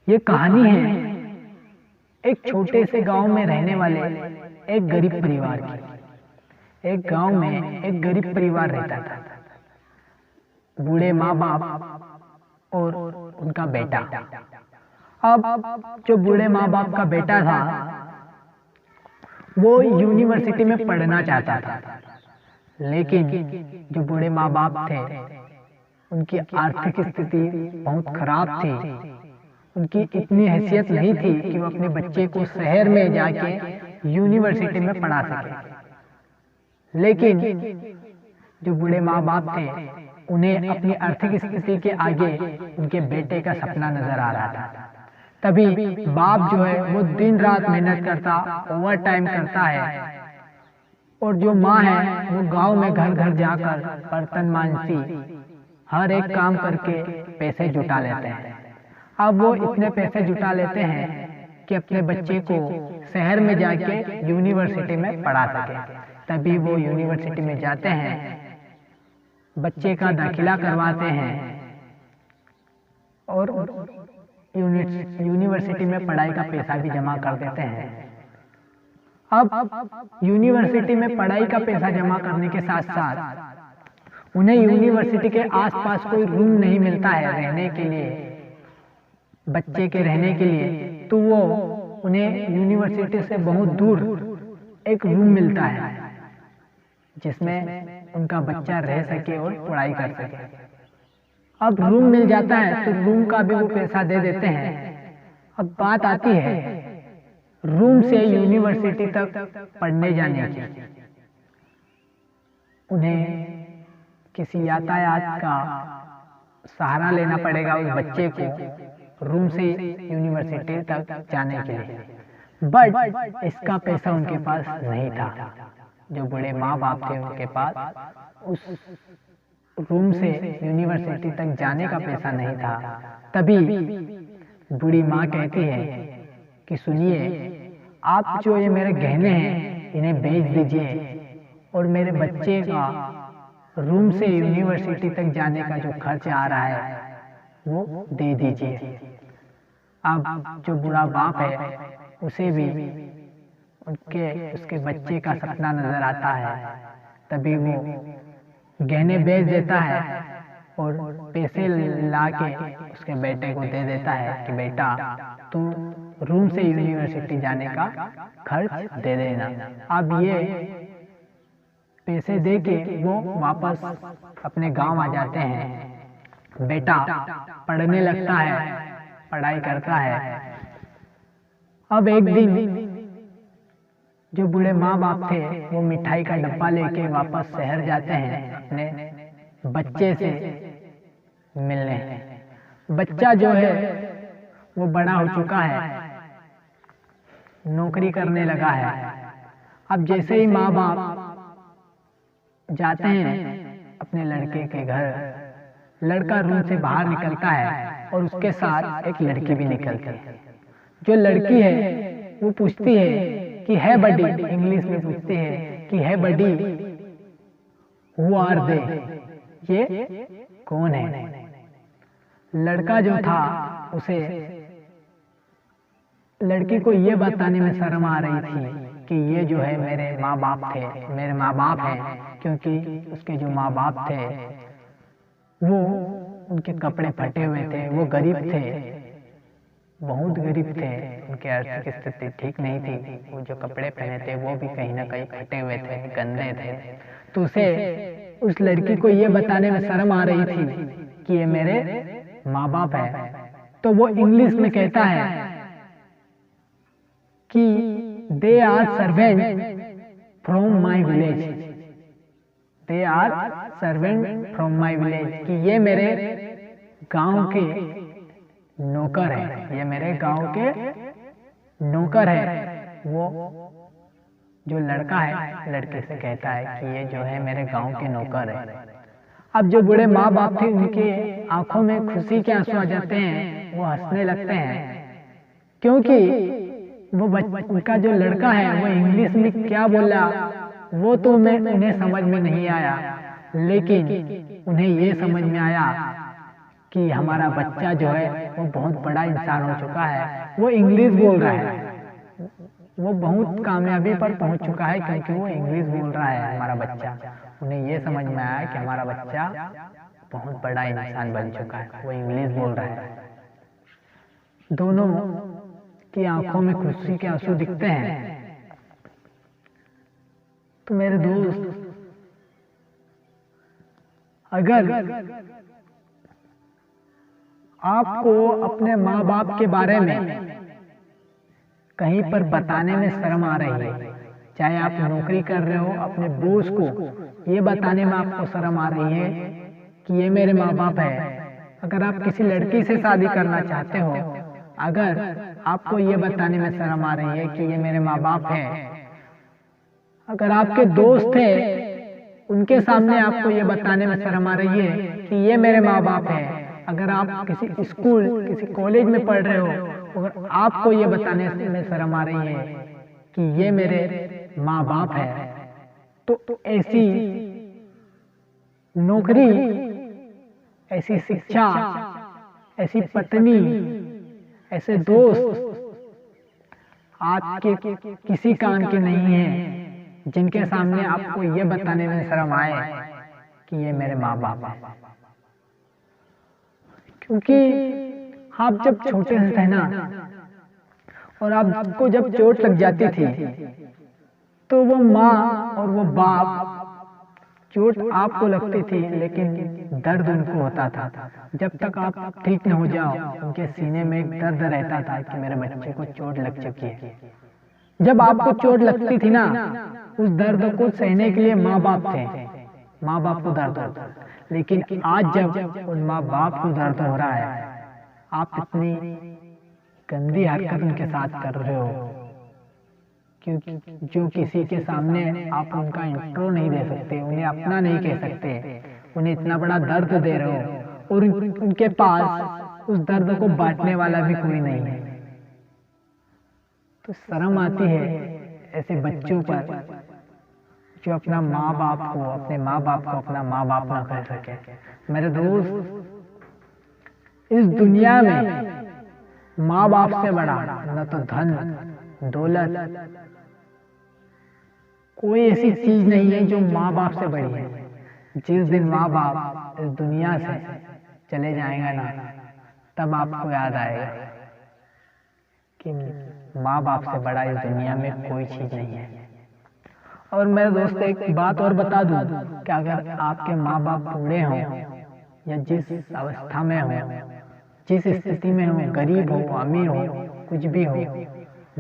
ये कहानी है एक छोटे से गांव में रहने वाले एक गरीब परिवार की। एक गांव में एक गरीब परिवार रहता था। बूढ़े माँ बाप और उनका बेटा। अब जो बूढ़े माँ बाप का बेटा था वो यूनिवर्सिटी में पढ़ना चाहता था, लेकिन जो बूढ़े माँ बाप थे उनकी आर्थिक स्थिति बहुत खराब थी। उनकी इतनी हैसियत नहीं थी कि वो अपने बच्चे को शहर में जाके यूनिवर्सिटी में पढ़ा सके। लेकिन जो बूढ़े माँ बाप थे उन्हें अपनी आर्थिक स्थिति के आगे उनके बेटे का सपना नजर आ रहा था। तभी बाप जो है वो दिन रात मेहनत करता, ओवर टाइम करता है, और जो माँ है वो गांव में घर घर जाकर बर्तन मांजती, हर एक काम करके पैसे जुटा लेते हैं। अब वो इतने पैसे जुटा लेते हैं कि अपने बच्चे को शहर में जाके यूनिवर्सिटी में पढ़ा सके। तभी वो यूनिवर्सिटी में जाते हैं, बच्चे का दाखिला करवाते हैं और यूनिवर्सिटी में पढ़ाई का पैसा भी जमा कर देते हैं। अब यूनिवर्सिटी में पढ़ाई का पैसा जमा करने के साथ साथ उन्हें यूनिवर्सिटी के आसपास कोई रूम नहीं मिलता है रहने के लिए, बच्चे के रहने के लिए। तो वो उन्हें यूनिवर्सिटी से बहुत दूर एक रूम मिलता है जिसमें उनका बच्चा रह सके और पढ़ाई कर सके। अब रूम मिल जाता है तो रूम का भी वो पैसा दे देते हैं। अब बात आती है रूम से यूनिवर्सिटी तक पढ़ने जाने की। उन्हें किसी यातायात का सहारा लेना पड़ेगा उस बच्चे को रूम से यूनिवर्सिटी तक जाने के लिए, बट इसका पैसा उनके पास नहीं था। जो बड़े माँ बाप थे उनके पास उस रूम से यूनिवर्सिटी तक जाने का पैसा नहीं था। तभी बूढ़ी माँ कहती है कि सुनिए, आप जो ये मेरे गहने हैं इन्हें बेच दीजिए और मेरे बच्चे का रूम से यूनिवर्सिटी तक जाने का जो खर्च आ रहा है वो दे दीजिए। अब जो बूढ़ा बाप है उसे भी उसके बच्चे का सपना नजर आता है। तभी वो गहने बेच देता है और पैसे लाके उसके बेटे को दे देता है कि बेटा तू रूम से यूनिवर्सिटी जाने का खर्च दे देना। अब ये पैसे देके वो वापस अपने गांव आ जाते हैं। बेटा पढ़ने लगता है, पढ़ाई करता है। अब एक दिन जो बूढ़े माँ बाप थे वो मिठाई का डब्बा लेके वापस शहर जाते हैं अपने बच्चे से मिलने। बच्चा जो है वो बड़ा हो चुका है, नौकरी करने लगा है। अब जैसे ही माँ बाप जाते हैं अपने लड़के के घर, लड़का रूम से बाहर निकलता है और उसके साथ एक लड़की भी निकलती है। जो लड़की है वो पूछती है कि है बडी, इंग्लिश में पूछती है कि है बडी, हु आर दे, ये कौन है। लड़का जो था उसे लड़की को ये बताने में शर्म आ रही थी कि ये जो है मेरे माँ बाप थे, मेरे माँ बाप हैं, क्योंकि उसके जो माँ बाप थे वो उनके कपड़े फटे हुए थे, वो गरीब थे, बहुत गरीब थे, उनकी आर्थिक स्थिति ठीक नहीं थी। वो जो कपड़े पहने थे वो भी कहीं ना कहीं फटे हुए थे, गंदे थे। तो उसे उस लड़की को ये बताने में शर्म आ रही थी कि ये मेरे माँ बाप है। तो वो इंग्लिश में कहता है कि they are servant from my village, they are servant from my village, कि ये मेरे गांव के नौकर है, ये मेरे गांव के नौकर है। वो जो लड़का है लड़के से कहता है कि ये जो है मेरे गांव के नौकर है। अब जो बूढ़े माँ बाप थे उनके आंखों में खुशी के आंसू आ जाते हैं, वो हंसने लगते हैं, क्योंकि वो उनका जो लड़का है वो इंग्लिश में क्या बोला वो तो उन्हें समझ में नहीं आया, लेकिन उन्हें ये समझ में आया कि हमारा बच्चा जो है वो बहुत बड़ा इंसान हो चुका है, वो इंग्लिश बोल रहा है, वो बहुत कामयाबी पर पहुंच चुका है क्योंकि वो इंग्लिश बोल रहा है हमारा बच्चा। उन्हें ये समझ में आया कि हमारा बच्चा बहुत बड़ा इंसान बन चुका है, वो इंग्लिश बोल रहा है। दोनों की आंखों में खुशी के आंसू दिखते हैं। तो मेरे दोस्त, अगर आपको अपने माँ बाप के बारे में कहीं पर बताने में शर्म आ रही है, चाहे आप नौकरी कर रहे हो, अपने बॉस को ये बताने में आपको शर्म आ रही है कि ये मेरे माँ बाप है, अगर आप किसी लड़की से शादी करना चाहते हो, अगर आपको ये बताने में शर्म आ रही है कि ये मेरे माँ बाप है, अगर आपके दोस्त हैं उनके सामने आपको ये बताने में शर्म आ रही है कि ये मेरे माँ बाप है, अगर आप किसी स्कूल किसी कॉलेज में पढ़ रहे हो, अगर आपको ये बताने में शर्म आ रही है कि ये मेरे माँ बाप है, तो ऐसी नौकरी, ऐसी शिक्षा, ऐसी पत्नी, ऐसे दोस्त आपके किसी काम के नहीं हैं जिनके सामने आपको ये बताने में शर्म आए कि ये मेरे माँ बाप है। क्योंकि आप जब छोटे थे ना, और आपको जब चोट लग जाती थी, तो वो माँ और वो बाप, चोट आपको लगती थी लेकिन दर्द उनको होता था। जब तक आप ठीक न हो जाओ, उनके सीने में एक दर्द रहता था कि मेरे बच्चे को चोट लग चुकी है। जब आपको चोट लगती थी ना, उस दर्द को सहने के लिए माँ बाप थे, माँ बाप को दर्द होता। लेकिन आज जब उन माँ बाप को दर्द हो रहा है, आप इतनी गंदी हरकत उनके साथ कर रहे हो, क्योंकि जो किसी के सामने आप उनका इंट्रो नहीं दे सकते, उन्हें अपना नहीं कह सकते, उन्हें इतना बड़ा दर्द दे रहे हो, और उनके पास उस दर्द को बांटने वाला भी कोई नहीं है। तो शर्म आती है ऐसे बच्चों पर जो अपना माँ बाप को, अपने माँ बाप को अपना माँ बाप ना कह सके। मेरे दोस्त, इस दुनिया में माँ बाप से बड़ा न तो धन दौलत, कोई ऐसी चीज नहीं है जो माँ बाप से बड़ी है। जिस दिन माँ बाप इस दुनिया से चले जाएंगे ना, तब आपको याद आएगा कि माँ बाप से बड़ा इस दुनिया में कोई चीज नहीं है। और मेरे दोस्त, एक बात और बता दूं कि अगर आपके माँ बाप बूढ़े हों या जिस अवस्था में हो, जिस स्थिति में हो, गरीब हो, अमीर हो, कुछ भी हो,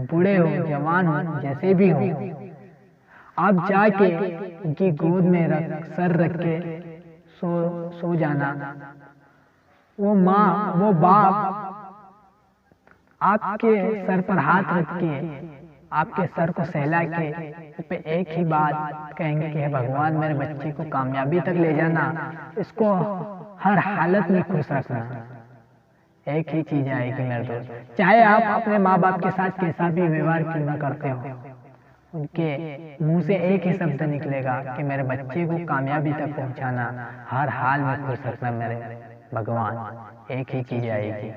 बूढ़े हो, जवान हो, जैसे भी हो, आप जाके उनकी गोद में सर रख के सो जाना। वो माँ, वो बाप आपके सर पर हाथ रख के, आपके सर को सहला के पे एक ही बात कहेंगे कि हे भगवान, मेरे बच्चे को कामयाबी तक ले जाना, इसको हर हालत में खुश रखना। एक ही चीज आएगी मेरे दोस्त, चाहे आप अपने माँ बाप के साथ कैसा भी व्यवहार क्यों न करते हो, उनके मुंह से एक ही शब्द निकलेगा कि मेरे बच्चे को कामयाबी तक पहुंचाना, हर हाल में खुश रखना मेरे भगवान। एक ही चीज आएगी,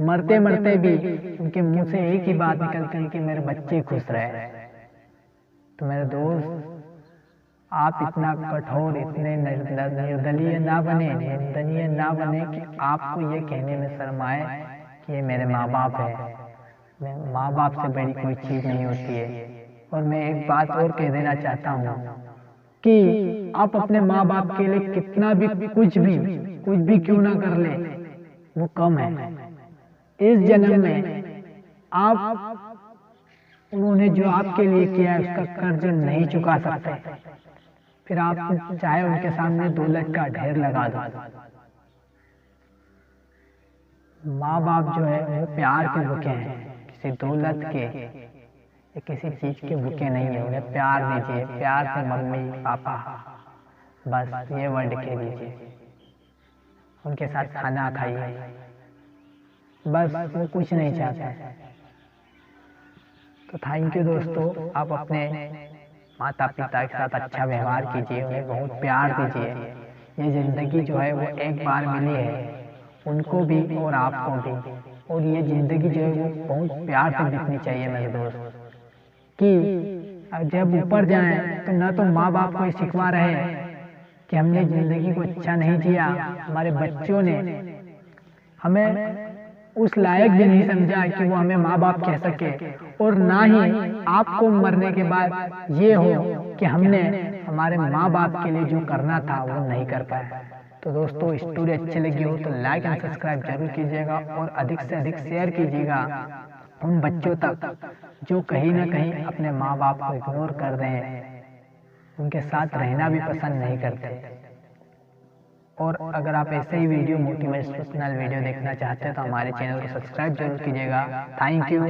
मरते मरते भी उनके मुंह से एक ही बात निकलती है कि मेरे बच्चे खुश रहे। तो मेरे दोस्त, आप इतना कठोर, इतने निर्दलीय ना बने, निंदनीय ना बने कि आपको ये कहने में शर्म आए कि ये मेरे माँ बाप है। माँ बाप से बड़ी कोई चीज नहीं होती है। और मैं एक बात और कह देना चाहता हूँ कि आप अपने माँ बाप के लिए कितना भी कुछ भी क्यों ना कर ले, वो कम है। इस जन्म में आप उन्होंने जो आपके लिए किया है उसका कर्ज नहीं चुका सकते, फिर आप चाहे उनके सामने दौलत का ढेर लगा दो। माँ बाप जो है वो प्यार के भूखे हैं, किसी दौलत के या किसी चीज के भूखे नहीं है। उन्हें प्यार दीजिए, प्यार से मम्मी पापा, बस ये वर्ड कह दीजिए, उनके साथ खाना खाइए, बस वो कुछ नहीं चाहते। तो थैंक यू दोस्तों, आप अपने माता पिता के साथ अच्छा व्यवहार कीजिए, उन्हें बहुत प्यार दीजिए। ये जिंदगी जो है वो एक बार मिली है, उनको भी और आपको भी। और ये जिंदगी जो है वो बहुत प्यार से बीतनी चाहिए मेरे दोस्त, कि जब ऊपर जाएं तो ना तो माँ बाप को सिखवा रहे कि हमने जिंदगी को अच्छा नहीं जिया, हमारे बच्चों ने हमें उस लायक भी नहीं समझा कि वो हमें माँ बाप कह सके, और ना ही आपको मरने के बाद ये हो कि हमने हमारे माँ बाप के लिए जो करना था वो नहीं कर पाए। तो दोस्तों, स्टोरी अच्छी लगी हो तो लाइक एंड सब्सक्राइब जरूर कीजिएगा और अधिक से अधिक शेयर कीजिएगा उन बच्चों तक जो कहीं ना कहीं अपने माँ बाप को इग्नोर कर रहे हैं, उनके साथ रहना भी पसंद नहीं करते। और अगर आप ऐसे ही वीडियो मोटिवेशनल वीडियो देखना चाहते हैं तो हमारे चैनल को सब्सक्राइब जरूर कीजिएगा। Thank you.